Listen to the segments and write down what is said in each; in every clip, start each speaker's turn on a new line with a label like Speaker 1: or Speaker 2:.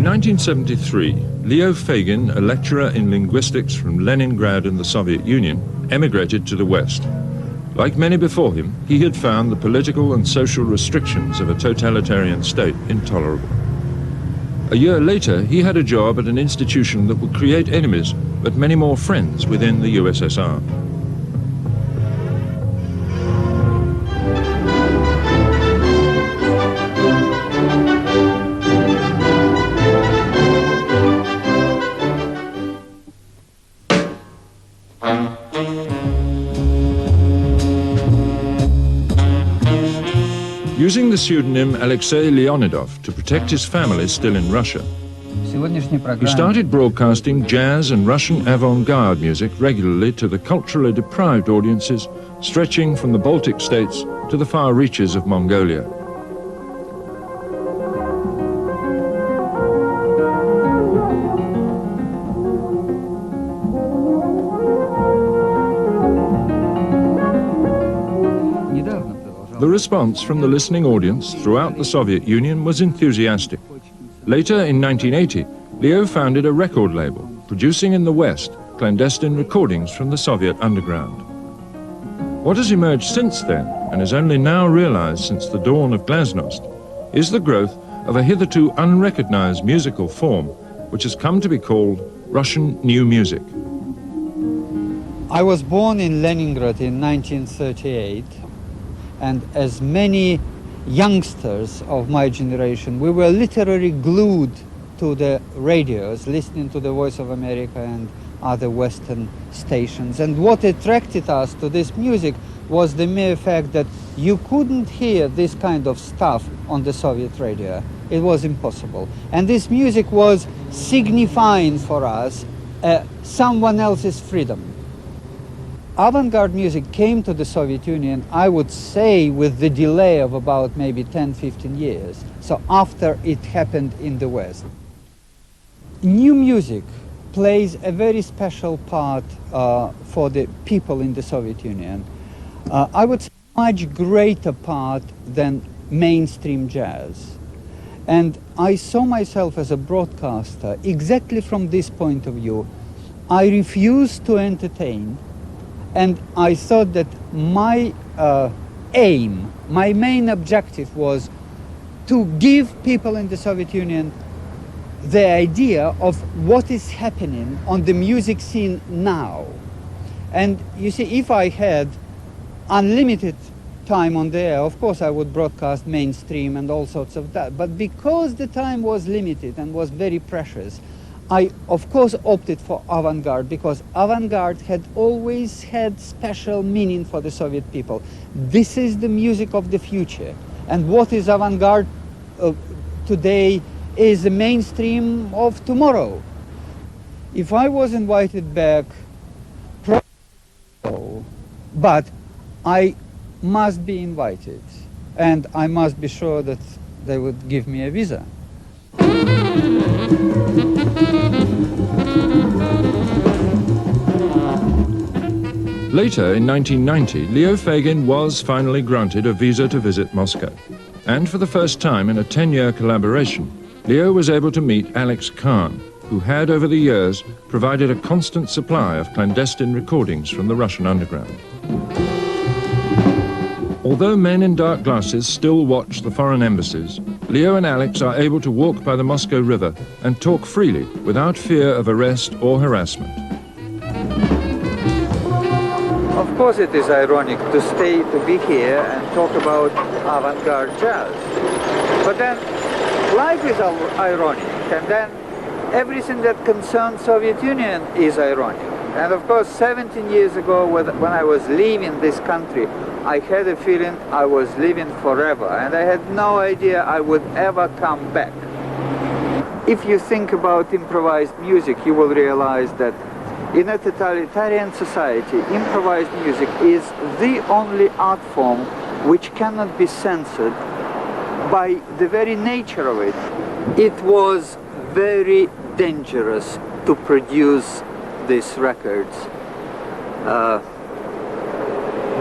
Speaker 1: In 1973, Leo Fagin, a lecturer in linguistics from Leningrad in the Soviet Union, emigrated to the West. Like many before him, he had found the political and social restrictions of a totalitarian state intolerable. A year later, he had a job at an institution that would create enemies, but many more friends within the USSR. Using the pseudonym Alexei Leonidov to protect his family still in Russia, he started broadcasting jazz and Russian avant-garde music regularly to the culturally deprived audiences stretching from the Baltic states to the far reaches of Mongolia. The response from the listening audience throughout the Soviet Union was enthusiastic. Later, in 1980, Leo founded a record label, producing in the West clandestine recordings from the Soviet underground. What has emerged since then, and is only now realized since the dawn of Glasnost, is the growth of a hitherto unrecognized musical form, which has come to be called Russian New Music.
Speaker 2: I was born in Leningrad in 1938. And as many youngsters of my generation, we were literally glued to the radios, listening to the Voice of America and other Western stations. And what attracted us to this music was the mere fact that you couldn't hear this kind of stuff on the Soviet radio. It was impossible. And this music was signifying for us someone else's freedom. Avant-garde music came to the Soviet Union, I would say, with the delay of about maybe 10-15 years. So after it happened in the West. New music plays a very special part for the people in the Soviet Union. I would say a much greater part than mainstream jazz. And I saw myself as a broadcaster exactly from this point of view. I refused to entertain. And I thought that my aim, my main objective was to give people in the Soviet Union the idea of what is happening on the music scene now. And you see, if I had unlimited time on the air, of course I would broadcast mainstream and all sorts of that. But because the time was limited and was very precious, I, of course, opted for avant-garde because avant-garde had always had special meaning for the Soviet people. This is the music of the future. And what is avant-garde today is the mainstream of tomorrow. If I was invited back, probably, but I must be invited. And I must be sure that they would give me a visa.
Speaker 1: Later, in 1990, Leo Fagin was finally granted a visa to visit Moscow. And for the first time in a 10-year collaboration, Leo was able to meet Alex Khan, who had, over the years, provided a constant supply of clandestine recordings from the Russian underground. Although men in dark glasses still watch the foreign embassies, Leo and Alex are able to walk by the Moscow River and talk freely without fear of arrest or harassment.
Speaker 2: Of course it is ironic to be here and talk about avant-garde jazz. But then life is ironic, and then everything that concerns Soviet Union is ironic. And of course 17 years ago when I was leaving this country, I had a feeling I was living forever, and I had no idea I would ever come back. If you think about improvised music, you will realize that in a totalitarian society, improvised music is the only art form which cannot be censored by the very nature of it. It was very dangerous to produce these records.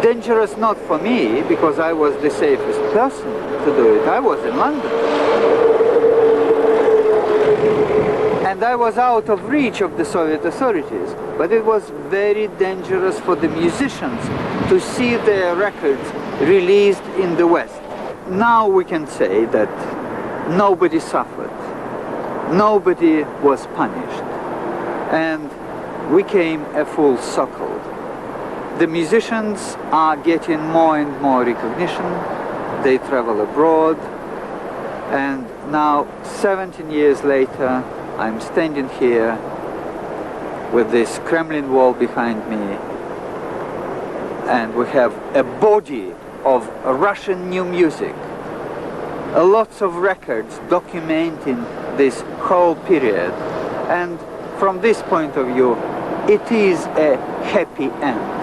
Speaker 2: Dangerous not for me, because I was the safest person to do it. I was in London. And I was out of reach of the Soviet authorities, but it was very dangerous for the musicians to see their records released in the West. Now we can say that nobody suffered, nobody was punished, and we came a full circle. The musicians are getting more and more recognition, they travel abroad, and now 17 years later I'm standing here with this Kremlin wall behind me, and we have a body of Russian new music, lots of records documenting this whole period, and from this point of view it is a happy end.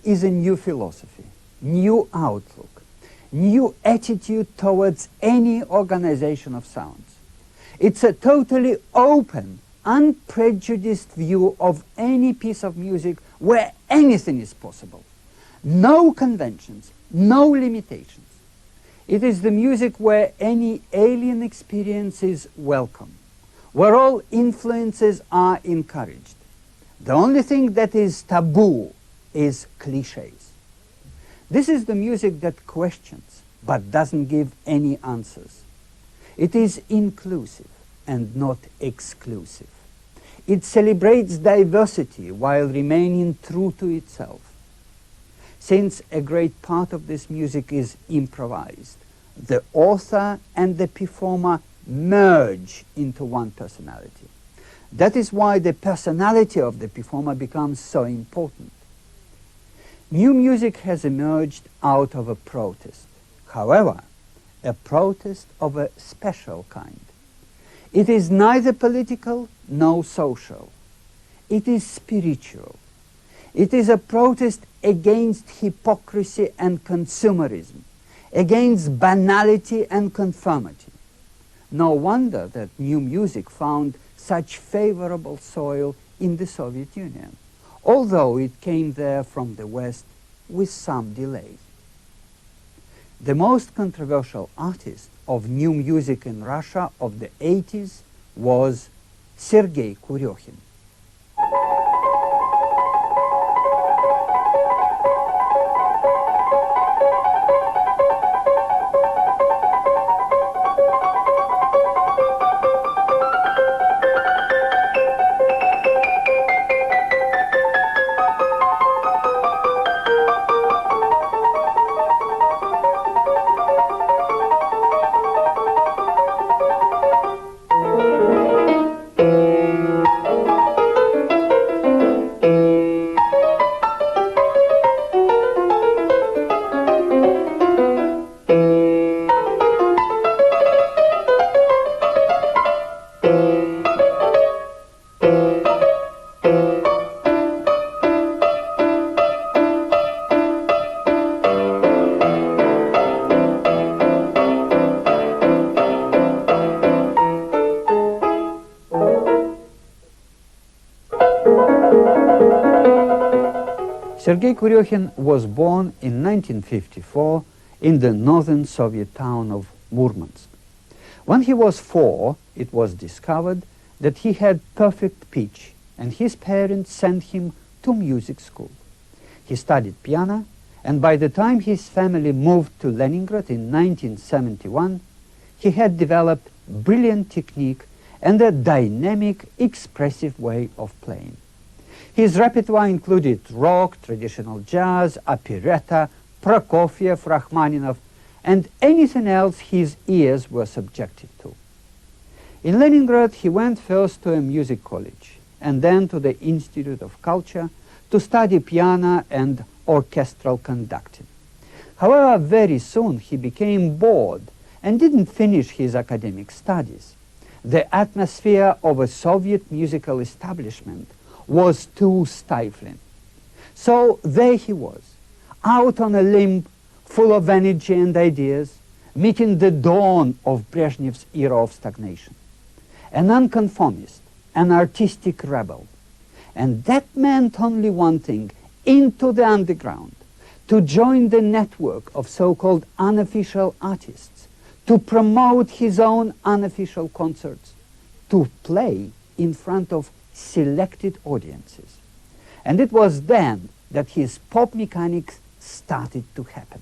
Speaker 3: Is a new philosophy, new outlook, new attitude towards any organization of sounds. It's a totally open, unprejudiced view of any piece of music where anything is possible. No conventions, no limitations. It is the music where any alien experience is welcome, where all influences are encouraged. The only thing that is taboo is cliches. This is the music that questions but doesn't give any answers. It is inclusive and not exclusive. It celebrates diversity while remaining true to itself. Since a great part of this music is improvised, the author and the performer merge into one personality. That is why the personality of the performer becomes so important. New music has emerged out of a protest. However, a protest of a special kind. It is neither political nor social. It is spiritual. It is a protest against hypocrisy and consumerism, against banality and conformity. No wonder that new music found such favorable soil in the Soviet Union. although it came there from the West with some delay. The most controversial artist of new music in Russia of the 80s was Sergei Kuryokhin. Sergei Kuryokhin was born in 1954 in the northern Soviet town of Murmansk. When he was 4, it was discovered that he had perfect pitch, and his parents sent him to music school. He studied piano, and by the time his family moved to Leningrad in 1971, he had developed brilliant technique and a dynamic, expressive way of playing. His repertoire included rock, traditional jazz, operetta, Prokofiev, Rachmaninoff, and anything else his ears were subjected to. In Leningrad, he went first to a music college and then to the Institute of Culture to study piano and orchestral conducting. However, very soon he became bored and didn't finish his academic studies. The atmosphere of a Soviet musical establishment was too stifling. So there he was, out on a limb, full of energy and ideas, meeting the dawn of Brezhnev's era of stagnation. A nonconformist, an artistic rebel. And that meant only one thing, into the underground, to join the network of so-called unofficial artists, to promote his own unofficial concerts, to play in front of selected audiences. And it was then that his pop mechanics started to happen.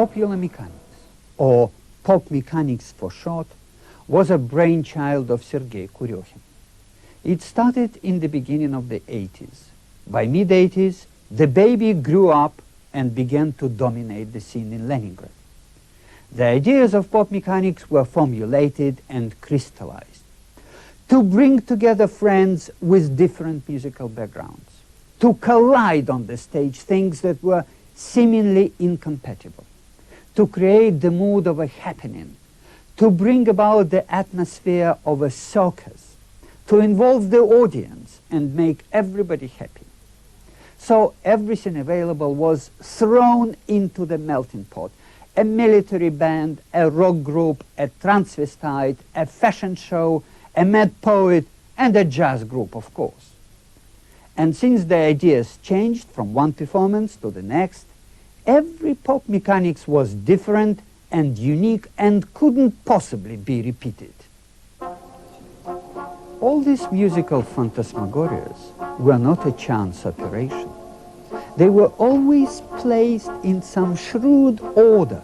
Speaker 3: Popular mechanics, or pop-mechanics for short, was a brainchild of Sergei Kuryokhin. It started in the beginning of the 80s. By mid-80s, the baby grew up and began to dominate the scene in Leningrad. The ideas of pop mechanics were formulated and crystallized to bring together friends with different musical backgrounds, to collide on the stage things that were seemingly incompatible, to create the mood of a happening, to bring about the atmosphere of a circus, to involve the audience and make everybody happy. So everything available was thrown into the melting pot. A military band, a rock group, a transvestite, a fashion show, a mad poet, and a jazz group, of course. And since the ideas changed from one performance to the next, every pop mechanics was different and unique and couldn't possibly be repeated. All these musical phantasmagorias were not a chance operation. They were always placed in some shrewd order.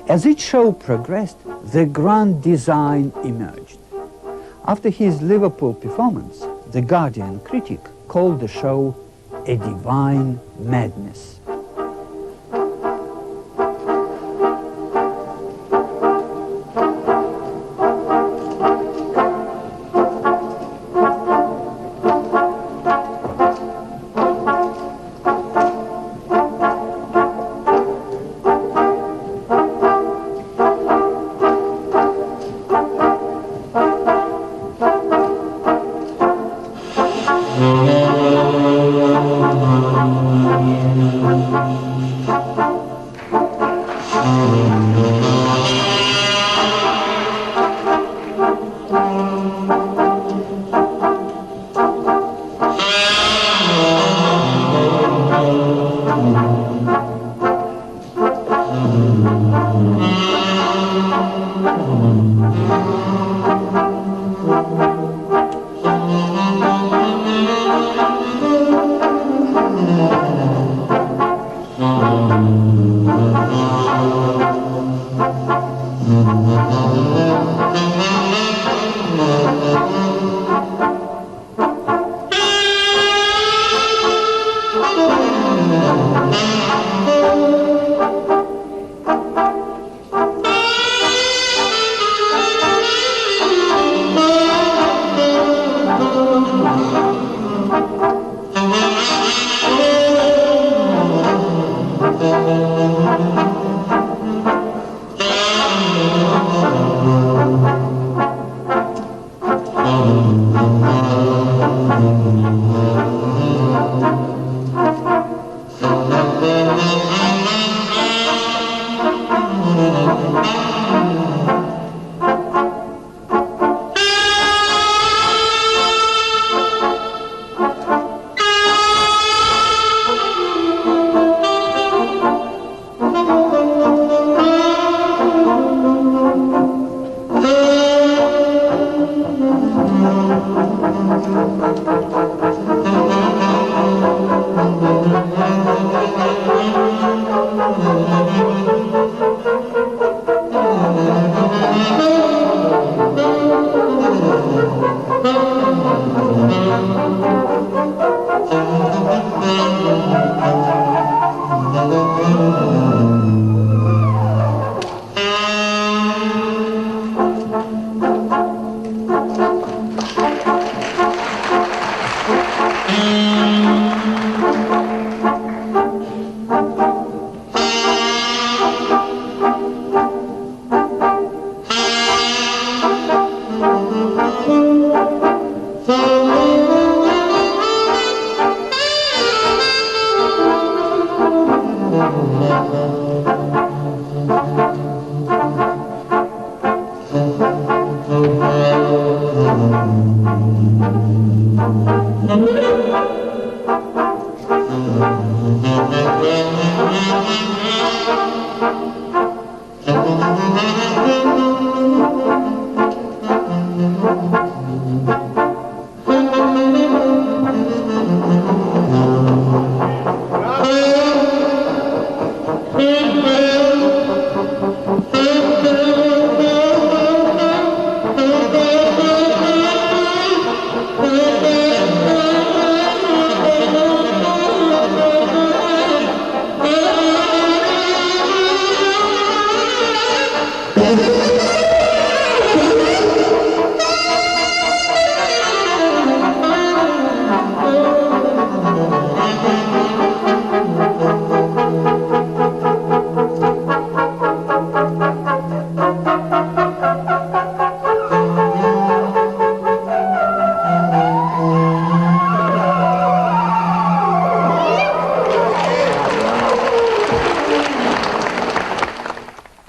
Speaker 3: As each show progressed, the grand design emerged. After his Liverpool performance, the Guardian critic called the show a divine madness.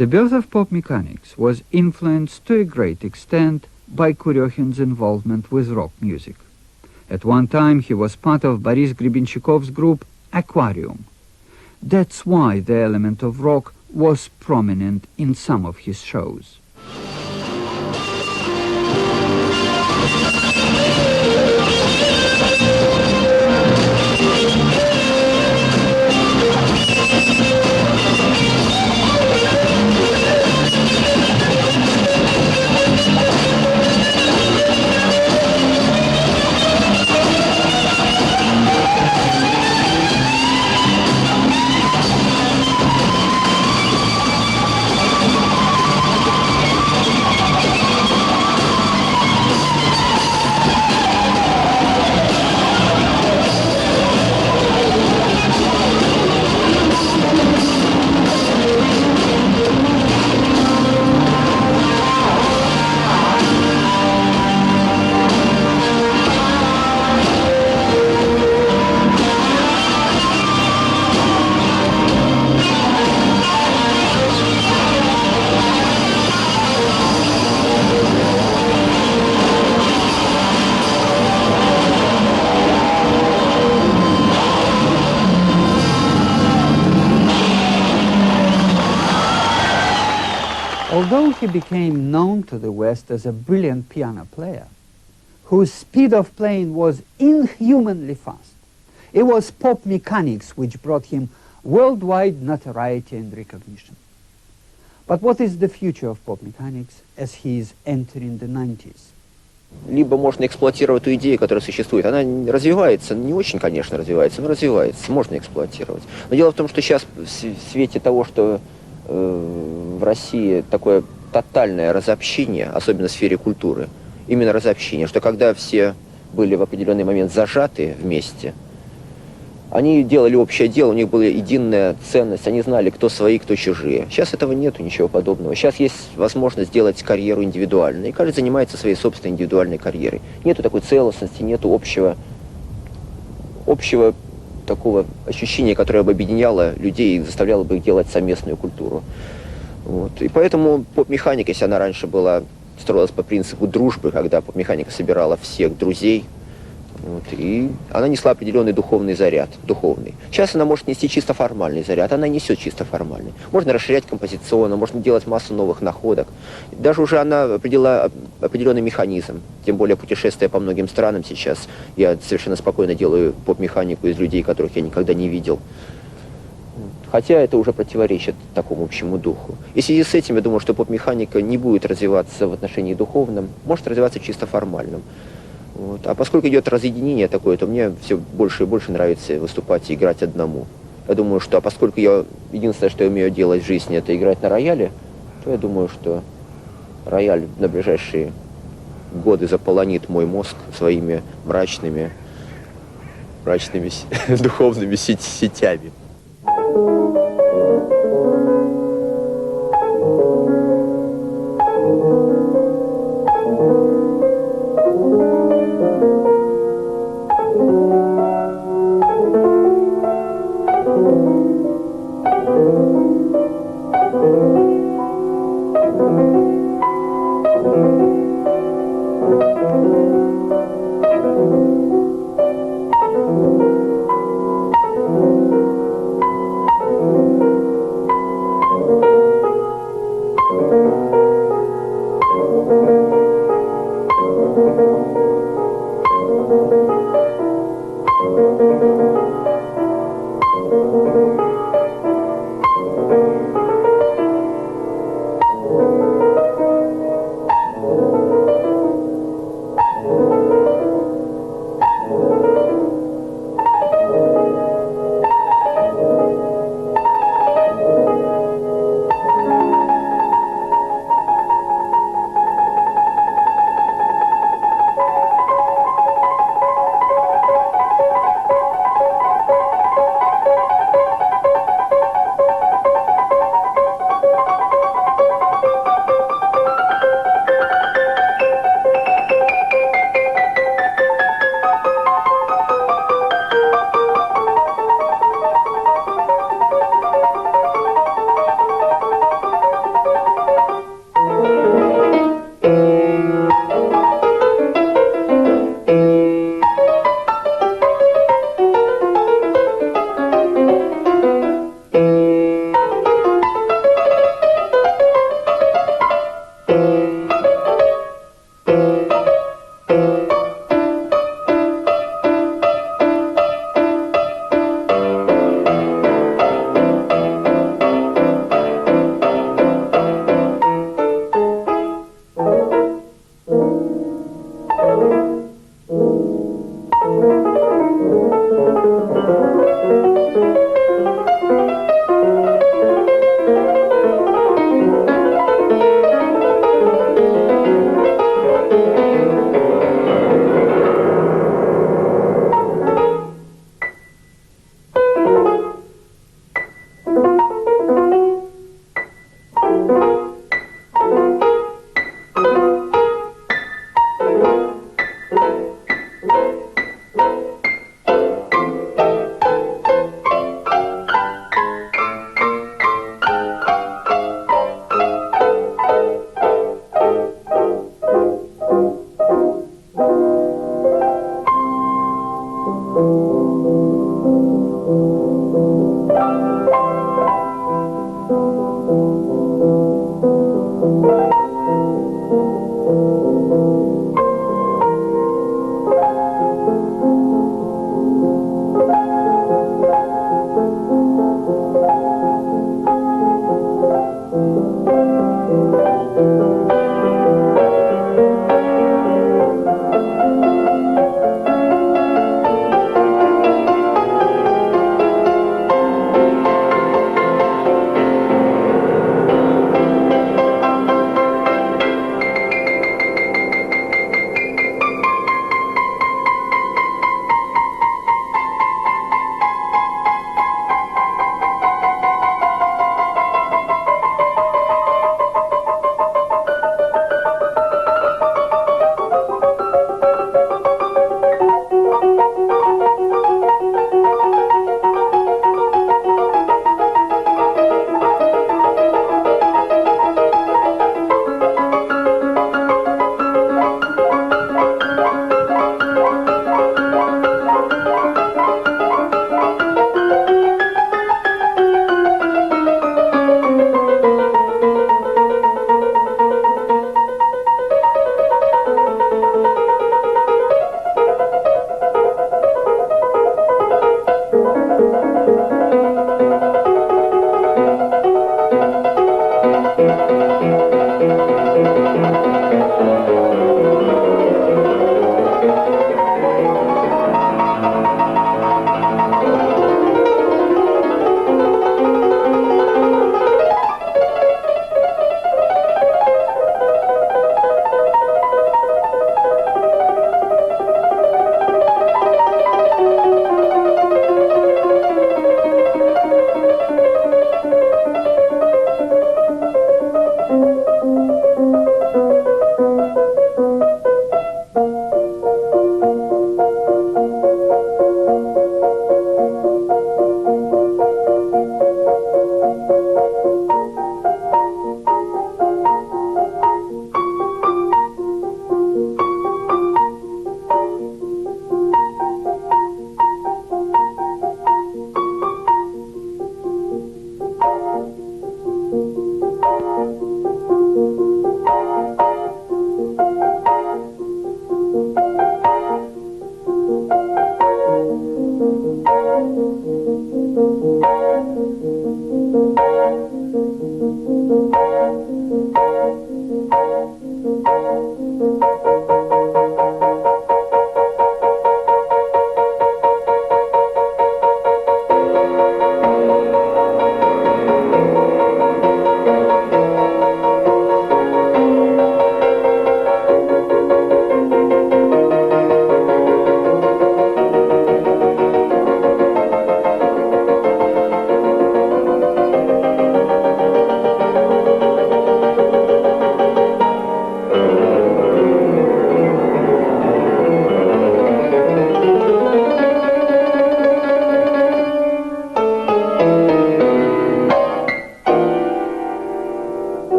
Speaker 3: The birth of pop mechanics was influenced to a great extent by Kuryokin's involvement with rock music. At one time he was part of Boris Grebenshchikov's group Aquarium. That's why the element of rock was prominent in some of his shows. Although he became known to the West as a brilliant piano player, whose speed of playing was inhumanly fast, it was pop mechanics which brought him worldwide notoriety and recognition. But what is the future of pop mechanics as he is entering the 90s?
Speaker 4: Либо можно эксплуатировать ту идею, которая существует. Она развивается, не очень, конечно, развивается, но развивается, можно эксплуатировать. Но дело в том, что сейчас в свете того, что в России такое тотальное разобщение, особенно в сфере культуры, именно разобщение, что когда все были в определенный момент зажаты вместе, они делали общее дело, у них была единая ценность, они знали, кто свои, кто чужие. Сейчас этого нету, ничего подобного. Сейчас есть возможность сделать карьеру индивидуально, и каждый занимается своей собственной индивидуальной карьерой. Нету такой целостности, нету общего такого ощущения, которое бы объединяло людей и заставляло бы их делать совместную культуру. Вот. И поэтому поп-механика, если она раньше строилась по принципу дружбы, когда поп-механика собирала всех друзей, вот, и она несла определенный духовный заряд, духовный. Сейчас она может нести чисто формальный заряд, она несет чисто формальный. Можно расширять композиционно, можно делать массу новых находок. Даже уже она определила определенный механизм, тем более путешествуя по многим странам сейчас, я совершенно спокойно делаю поп-механику из людей, которых я никогда не видел. Хотя это уже противоречит такому общему духу. И в связи с этим, я думаю, что поп-механика не будет развиваться в отношении духовном, может развиваться чисто формальным. Вот. А поскольку идет разъединение такое, то мне все больше и больше нравится выступать и играть одному. Я думаю, что поскольку единственное, что я умею делать в жизни, это играть на рояле, то я думаю, что рояль на ближайшие годы заполонит мой мозг своими мрачными духовными сетями.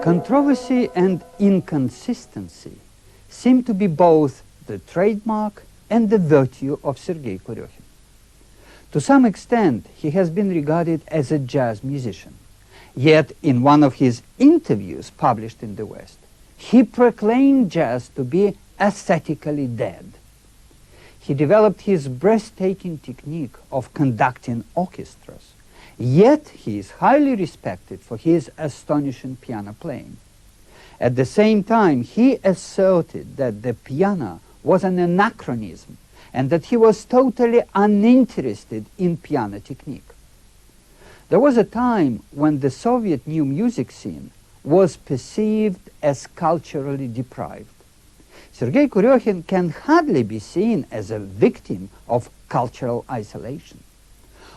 Speaker 3: Controversy and inconsistency seem to be both the trademark and the virtue of Sergei Kuryohin. To some extent, he has been regarded as a jazz musician. Yet, in one of his interviews published in the West, he proclaimed jazz to be aesthetically dead. He developed his breathtaking technique of conducting orchestras, yet he is highly respected for his astonishing piano playing. At the same time, he asserted that the piano was an anachronism and that he was totally uninterested in piano technique. There was a time when the Soviet new music scene was perceived as culturally deprived. Sergei Kuryohin can hardly be seen as a victim of cultural isolation.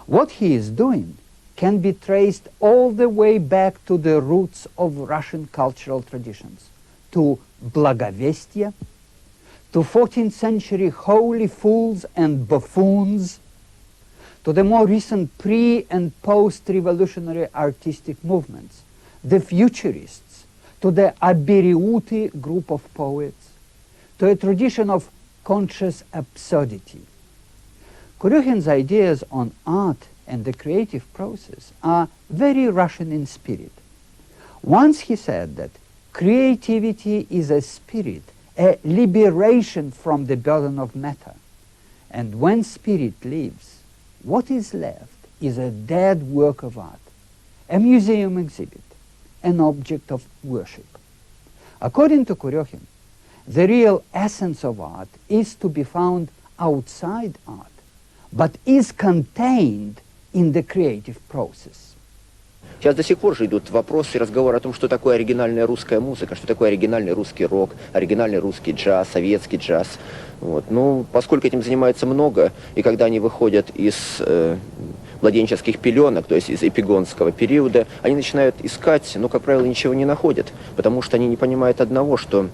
Speaker 3: What he is doing can be traced all the way back to the roots of Russian cultural traditions, to Благовестия, to 14th century holy fools and buffoons, to the more recent pre- and post-revolutionary artistic movements, the futurists, to the Aberiuti group of poets, to a tradition of conscious absurdity. Kuryohin's ideas on art and the creative process are very Russian in spirit. Once he said that creativity is a spirit, a liberation from the burden of matter. And when spirit leaves, what is left is a dead work of art, a museum exhibit, an object of worship. According to Kuryohin, the real essence of art is to be found outside art, but is contained in the creative process.
Speaker 4: Сейчас до сих пор же идут вопросы и разговоры о том, что такое оригинальная русская музыка, что такое оригинальный русский рок, оригинальный русский джаз, советский джаз. Вот. Ну, поскольку этим занимается много, и когда они выходят из младенческих пеленок, то есть из эпигонского периода, они начинают искать, но, как правило, ничего не находят, потому что они не понимают одного, что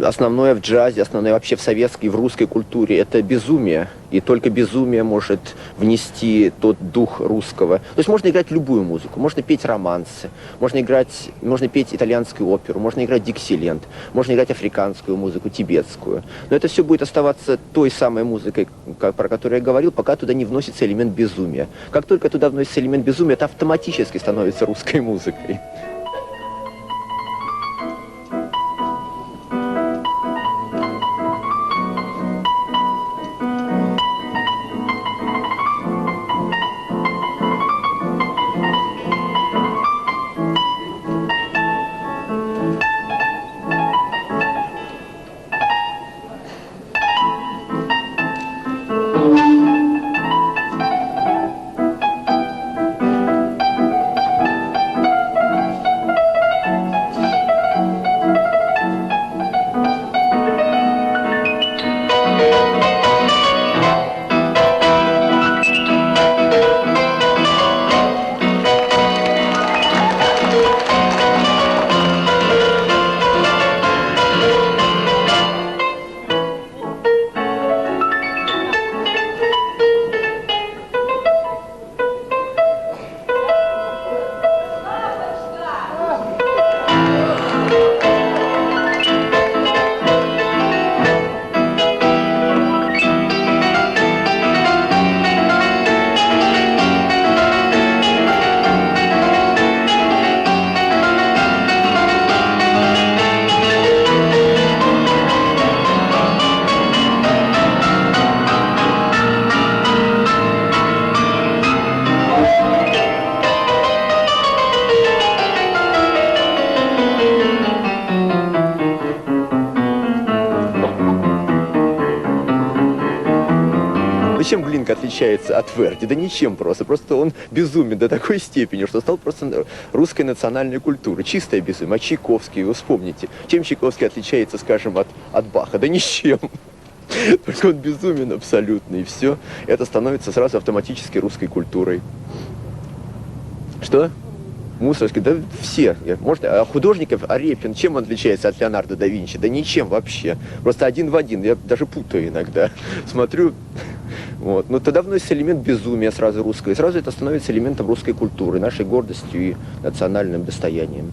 Speaker 4: основное в джазе, основное вообще в советской и в русской культуре – это безумие. И только безумие может внести тот дух русского. То есть можно играть любую музыку, можно петь романсы, можно петь итальянскую оперу, можно играть диксиленд, можно играть африканскую музыку, тибетскую. Но это все будет оставаться той самой музыкой, про которую я говорил, пока туда не вносится элемент безумия. Как только туда вносится элемент безумия, это автоматически становится русской музыкой. чем Глинка отличается от Верди? Да ничем просто. Просто он безумен до такой степени, что стал просто русской национальной культурой. Чистое безумие. А Чайковский, вы вспомните. Чем Чайковский отличается, скажем, от Баха? Да ничем. Только он безумен абсолютно, и все. Это становится сразу автоматически русской культурой. Что? Мусорский, да все. Можно, а художников, а Репин, чем он отличается от Леонардо да Винчи? Да ничем вообще. Просто один в один. Я даже путаю иногда. Смотрю, вот. Но тогда вносится элемент безумия сразу русского. И сразу это становится элементом русской культуры, нашей гордостью и национальным достоянием.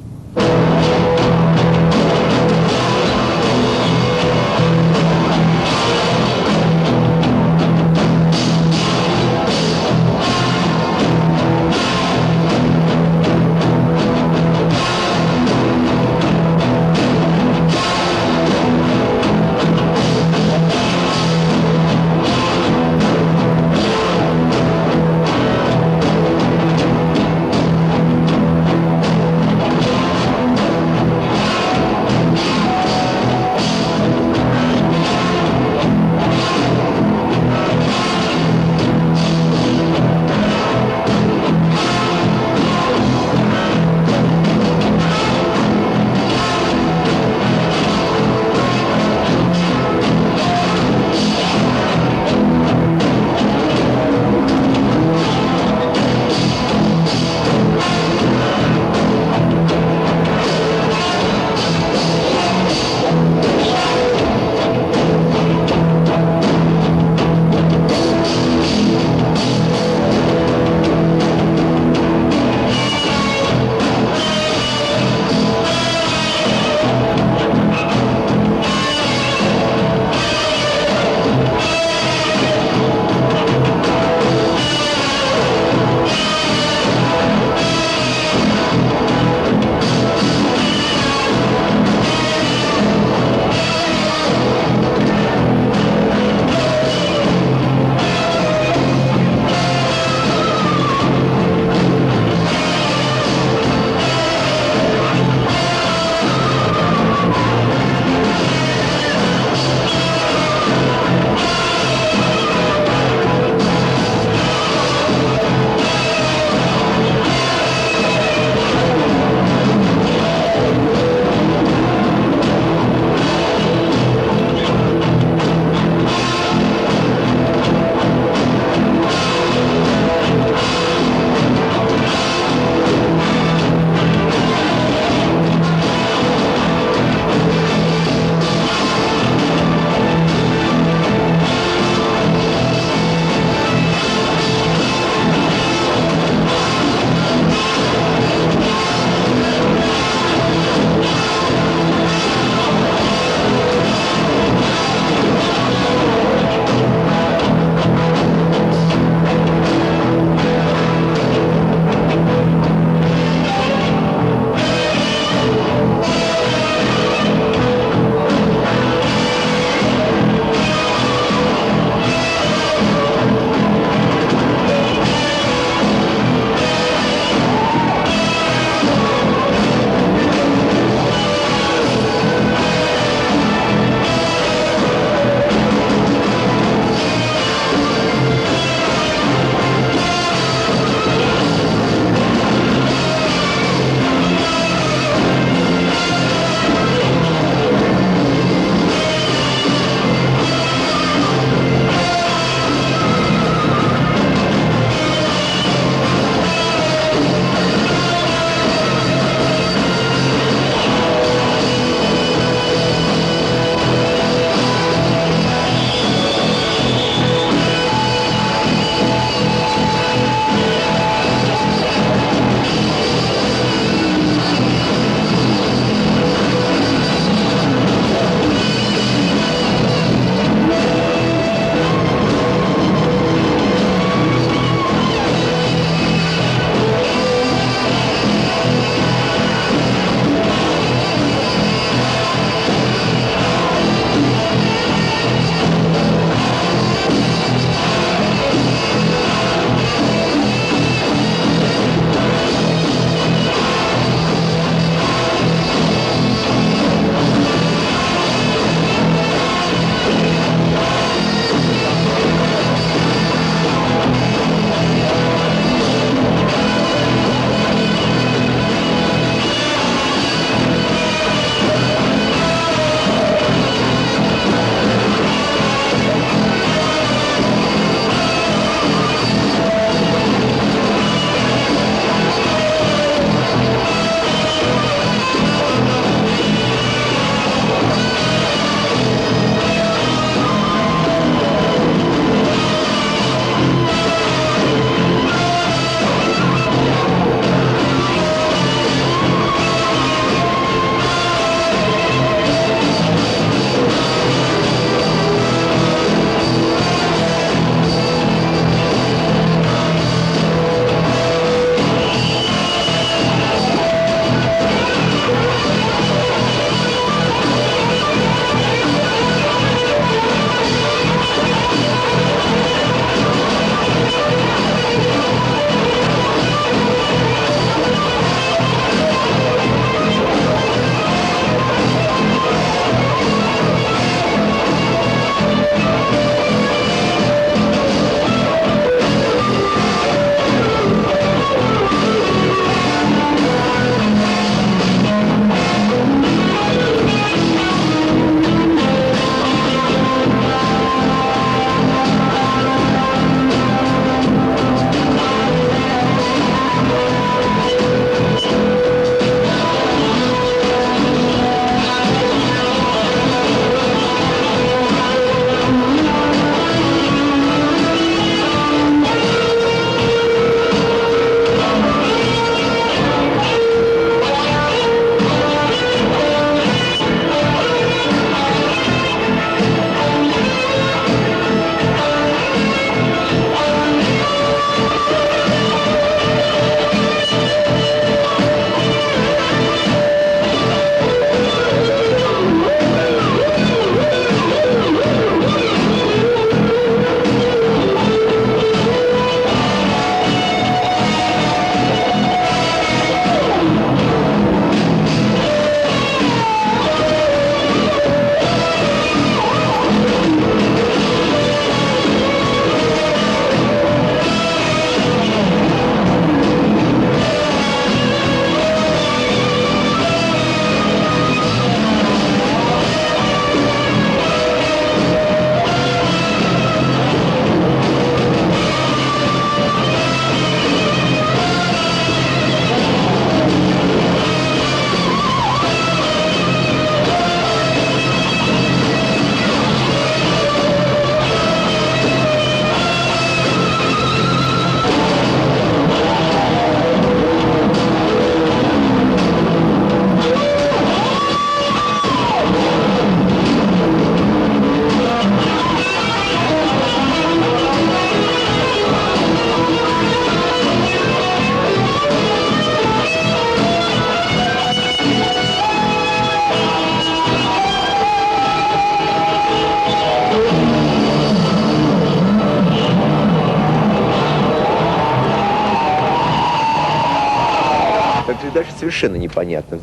Speaker 4: совершенно непонятным.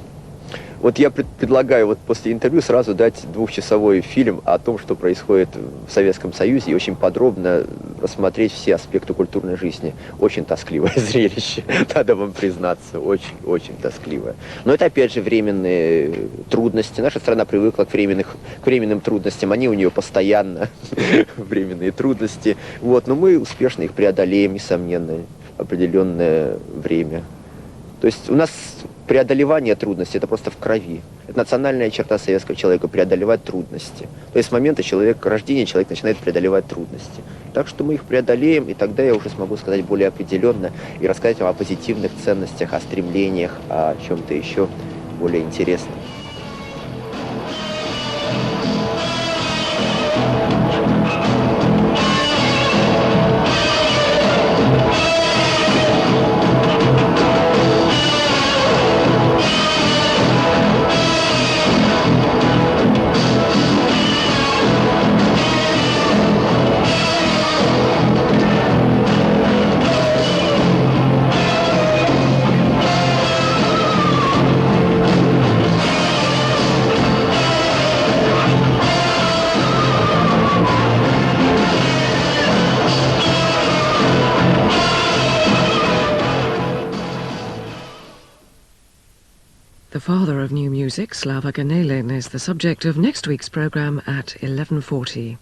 Speaker 4: Вот я предлагаю вот после интервью сразу дать 2-часовой фильм о том, что происходит в Советском Союзе, и очень подробно рассмотреть все аспекты культурной жизни. Очень тоскливое зрелище, надо вам признаться, очень тоскливое. Но это опять же временные трудности. Наша страна привыкла к временным трудностям, они у нее постоянно, временные трудности. Вот, но мы успешно их преодолеем, несомненно, в определенное время. То есть у нас преодолевание трудностей – это просто в крови. Это национальная черта советского человека – преодолевать трудности. То есть с момента рождения человек начинает преодолевать трудности. Так что мы их преодолеем, и тогда я уже смогу сказать более определенно и рассказать вам о позитивных ценностях, о стремлениях, о чем-то еще более интересном.
Speaker 5: The father of new music, Slava Ganelin, is the subject of next week's programme at 11:40.